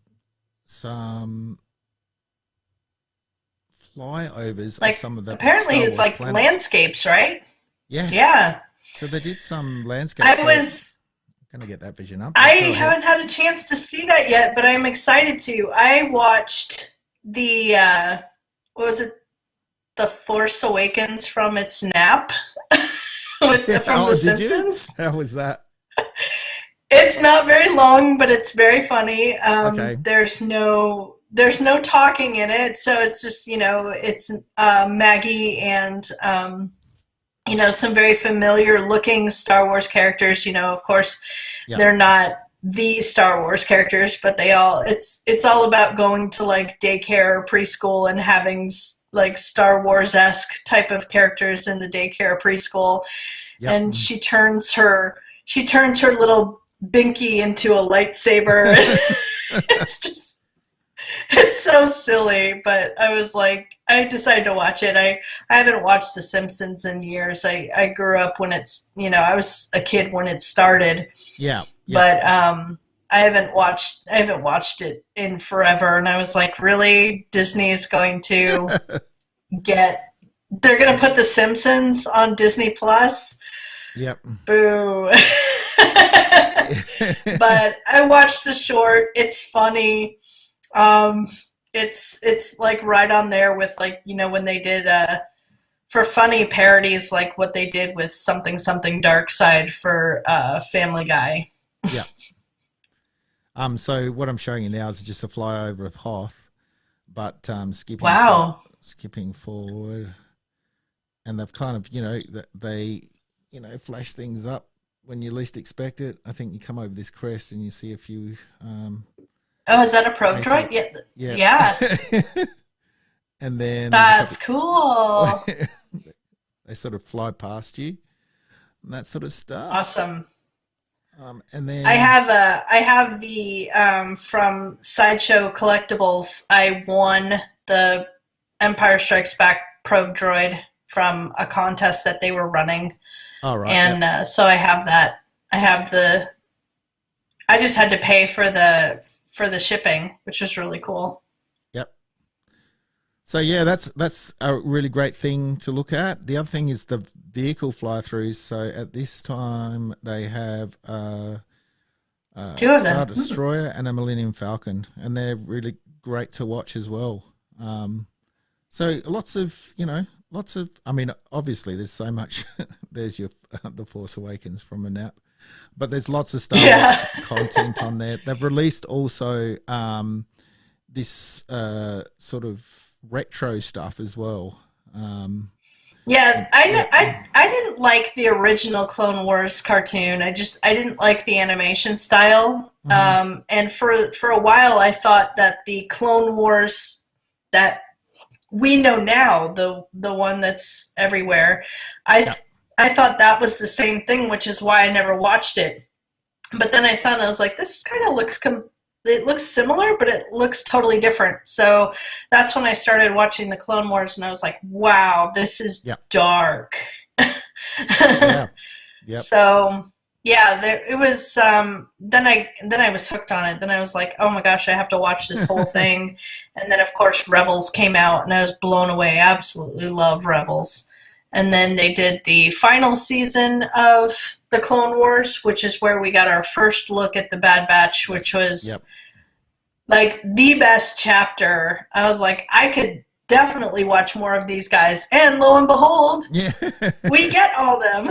flyovers of some of the apparently it's like planets. Landscapes, right? Yeah. So they did some landscapes. I was gonna get that vision up. I haven't had a chance to see that yet, but I'm excited to. I watched the what was it? The Force Awakens from its nap from The Simpsons. How was that? It's not very long, but it's very funny. Okay. There's no talking in it, so it's just it's Maggie and some very familiar looking Star Wars characters. Of course, they're not the Star Wars characters, but it's all about going to like daycare or preschool and having like Star Wars-esque type of characters in the daycare or preschool. Yep. And she turns her little Binky into a lightsaber. It's so silly, but I decided to watch it. I haven't watched The Simpsons in years. I grew up when I was a kid when it started. Yeah. But I haven't watched it in forever, and I was like, really? Disney is going to they're going to put The Simpsons on Disney Plus? Yep. Boo. But I watched the short. It's funny. It's like right on there with like, when they did for funny parodies, like what they did with Something Something Dark Side for Family Guy. Yeah. So what I'm showing you now is just a flyover of Hoth, but skipping forward, and they've kind of they flash things up when you least expect it. I think you come over this crest and you see a few. Oh, is that a probe droid? Yeah. And then that's cool. They sort of fly past you and that sort of stuff. Awesome. And then I have the from Sideshow Collectibles. I won the Empire Strikes Back probe droid from a contest that they were running. Oh, right. And so I have that. I just had to pay for the shipping, which was really cool. Yep. So yeah, that's a really great thing to look at. The other thing is the vehicle fly-throughs. So at this time they have two of Star them, Destroyer and a Millennium Falcon, and they're really great to watch as well. So lots of. I mean, obviously there's so much. There's your The Force Awakens from a nap. But there's lots of Star Wars content on there. They've released also this sort of retro stuff as well. I didn't like the original Clone Wars cartoon. I didn't like the animation style. Mm-hmm. And for a while, I thought that the Clone Wars that we know now, the one that's everywhere, I thought that was the same thing, which is why I never watched it. But then I saw it and I was like, this kind of it looks similar, but it looks totally different. So that's when I started watching the Clone Wars, and I was like, wow, this is dark. Yep. So it was. Then I was hooked on it. Then I was like, oh my gosh, I have to watch this whole thing. And then of course Rebels came out, and I was blown away. I absolutely love Rebels. And then they did the final season of the Clone Wars, which is where we got our first look at the Bad Batch, which was like the best chapter. I was like, I could definitely watch more of these guys. And lo and behold, we get all them.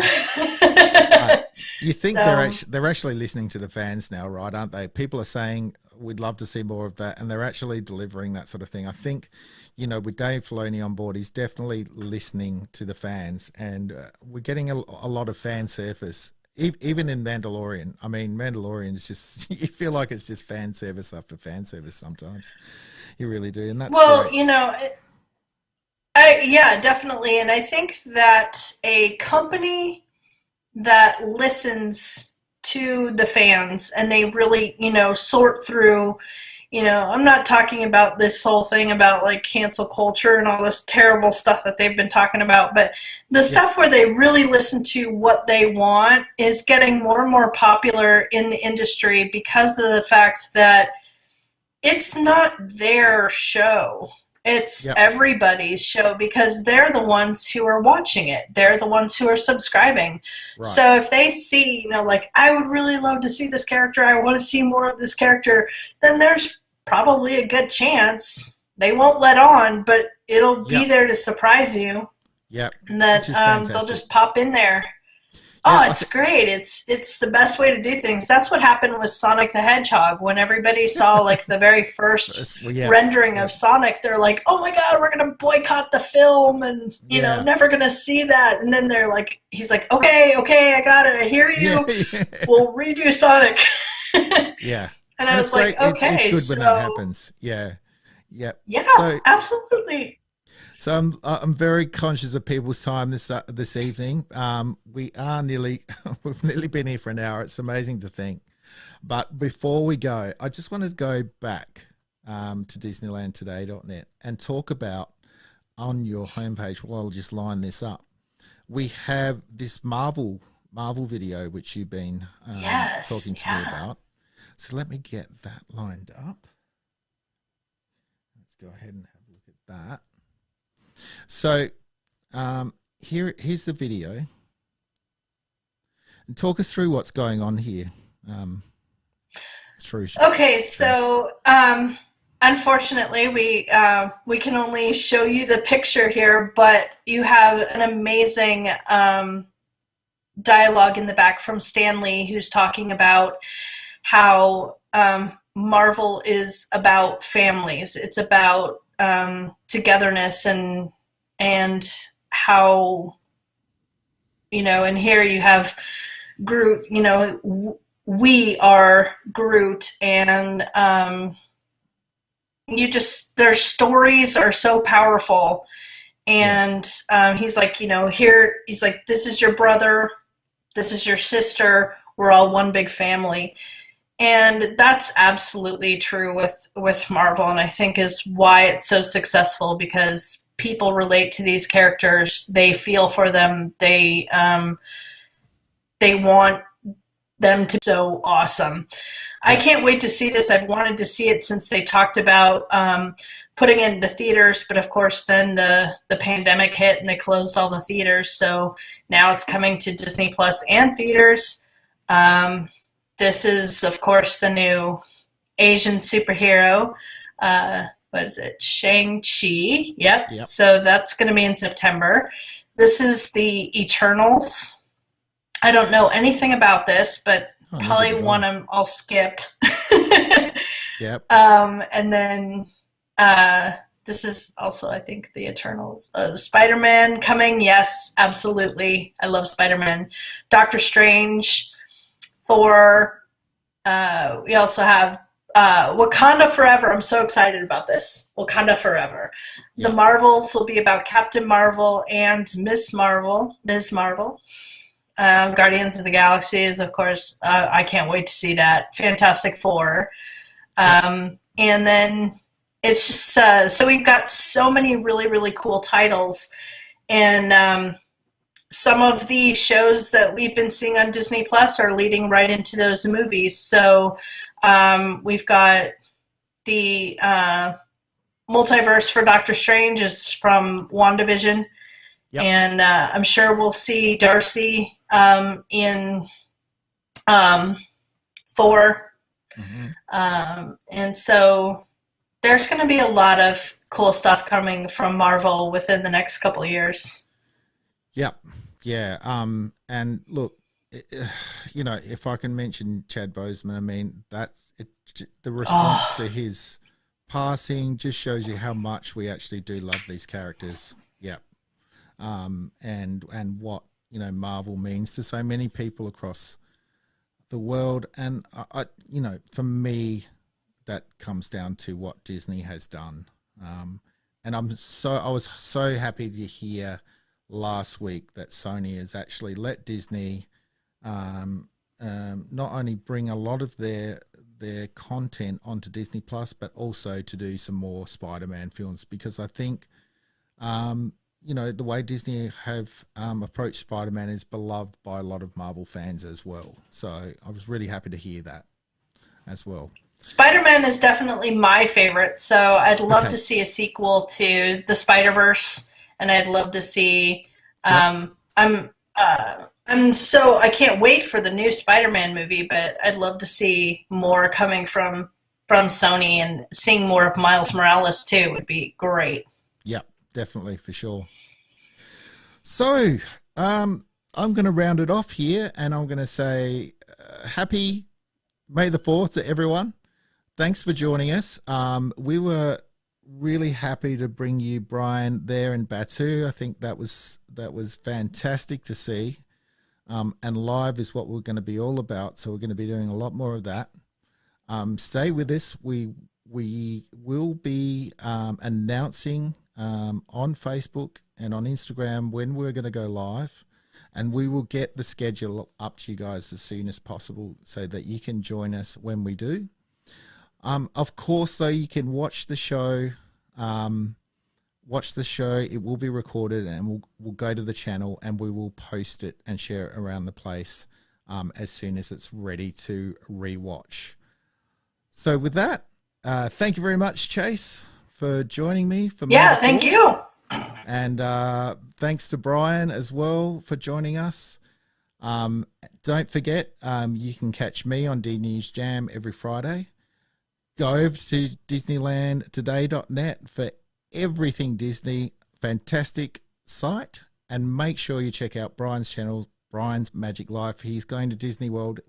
You think they're actually listening to the fans now, right? Aren't they? People are saying we'd love to see more of that, and they're actually delivering that sort of thing. I think, with Dave Filoni on board, he's definitely listening to the fans, and we're getting a lot of fan service, even in Mandalorian. I mean, Mandalorian is just, you feel like it's just fan service after fan service sometimes. You really do, and that's great. Definitely. And I think that a company that listens to the fans and they really, sort through, I'm not talking about this whole thing about like cancel culture and all this terrible stuff that they've been talking about, but the stuff where they really listen to what they want is getting more and more popular in the industry because of the fact that it's not their show. It's everybody's show because they're the ones who are watching it. They're the ones who are subscribing. Right. So if they see, like, I would really love to see this character, I want to see more of this character, then there's probably a good chance they won't let on, but it'll be there to surprise you. Yep. And that they'll just pop in there. Oh, it's great. It's the best way to do things. That's what happened with Sonic the Hedgehog. When everybody saw like the very first rendering of Sonic, they're like, oh my God, we're going to boycott the film and, never going to see that. And then they're like, he's like, okay, I got it. I hear you. We'll redo Sonic. Yeah. And I was like, great. It's okay, good when that happens. Yeah. Yeah. yeah, So absolutely. So I'm very conscious of people's time this evening. We are we've nearly been here for an hour. It's amazing to think. But before we go, I just wanted to go back to DisneylandToday.net and talk about on your homepage. Well, I'll just line this up. We have this Marvel video which you've been talking to me about. So let me get that lined up. Let's go ahead and have a look at that. So here's the video. And talk us through what's going on here. Okay, so unfortunately we can only show you the picture here, but you have an amazing dialogue in the back from Stan Lee, who's talking about how Marvel is about families. It's about togetherness and how, and here you have Groot, we are Groot, and their stories are so powerful. And he's like, here, he's like, this is your brother, this is your sister, we're all one big family. And that's absolutely true with Marvel, and I think is why it's so successful, because people relate to these characters, they feel for them, they want them to be so awesome. I can't wait to see this. I've wanted to see it since they talked about putting it into theaters, but of course then the pandemic hit and they closed all the theaters, so now it's coming to Disney Plus and theaters. This is, of course, the new Asian superhero. What is it? Shang-Chi. Yep. So that's going to be in September. This is the Eternals. I don't know anything about this, but probably one I'll skip. Yep. And then this is also, I think, the Eternals. Spider-Man coming. Yes, absolutely. I love Spider-Man. Doctor Strange. Thor. We also have Wakanda Forever. I'm so excited about this. Wakanda Forever. Yeah. The Marvels will be about Captain Marvel and Ms. Marvel. Guardians of the Galaxy is, of course, I can't wait to see that. Fantastic Four. And then it's just, so we've got so many really, really cool titles. And some of the shows that we've been seeing on Disney Plus are leading right into those movies. So we've got the multiverse for Doctor Strange is from WandaVision. Yep. And I'm sure we'll see Darcy in Thor. Mm-hmm. And so there's going to be a lot of cool stuff coming from Marvel within the next couple of years. Yep. Yeah. And look, if I can mention Chad Boseman, I mean, that's it, the response to his passing just shows you how much we actually do love these characters. Yep. And what, Marvel means to so many people across the world. And I for me, that comes down to what Disney has done. And I was so happy to hear last week that Sony has actually let Disney not only bring a lot of their content onto Disney Plus, but also to do some more Spider-Man films, because I think the way Disney have approached Spider-Man is beloved by a lot of Marvel fans as well. So I was really happy to hear that as well. Spider-Man is definitely my favorite, so I'd love to see a sequel to the Spider-Verse, and I'd love to see. I can't wait for the new Spider-Man movie, but I'd love to see more coming from Sony, and seeing more of Miles Morales too would be great. Yep, definitely, for sure. So I'm going to round it off here, and I'm going to say happy May the 4th to everyone. Thanks for joining us. We were really happy to bring you Bryan there in Batuu. I think that was fantastic to see. and live is what we're going to be all about. So we're going to be doing a lot more of that. Stay with us. We will be announcing on Facebook and on Instagram when we're going to go live, and we will get the schedule up to you guys as soon as possible so that you can join us when we do. Of course, though, you can watch the show. It will be recorded, and we'll go to the channel and we will post it and share it around the place as soon as it's ready to rewatch. So with that, thank you very much, Chase, for joining me. Thank you. And thanks to Bryan as well for joining us. Don't forget, you can catch me on D News Jam every Friday. Go over to DisneylandToday.net for everything Disney. Fantastic site. And make sure you check out Bryan's channel, Bryan's Magic Life. He's going to Disney World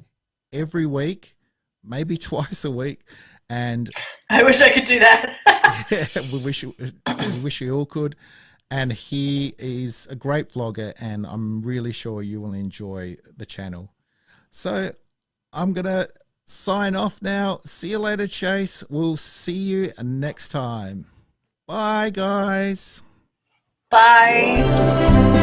every week, maybe twice a week. And I wish I could do that. yeah, we wish we all could. And he is a great vlogger, and I'm really sure you will enjoy the channel. So I'm going to sign off now. See you later, Chase. We'll see you next time. Bye, guys. Bye.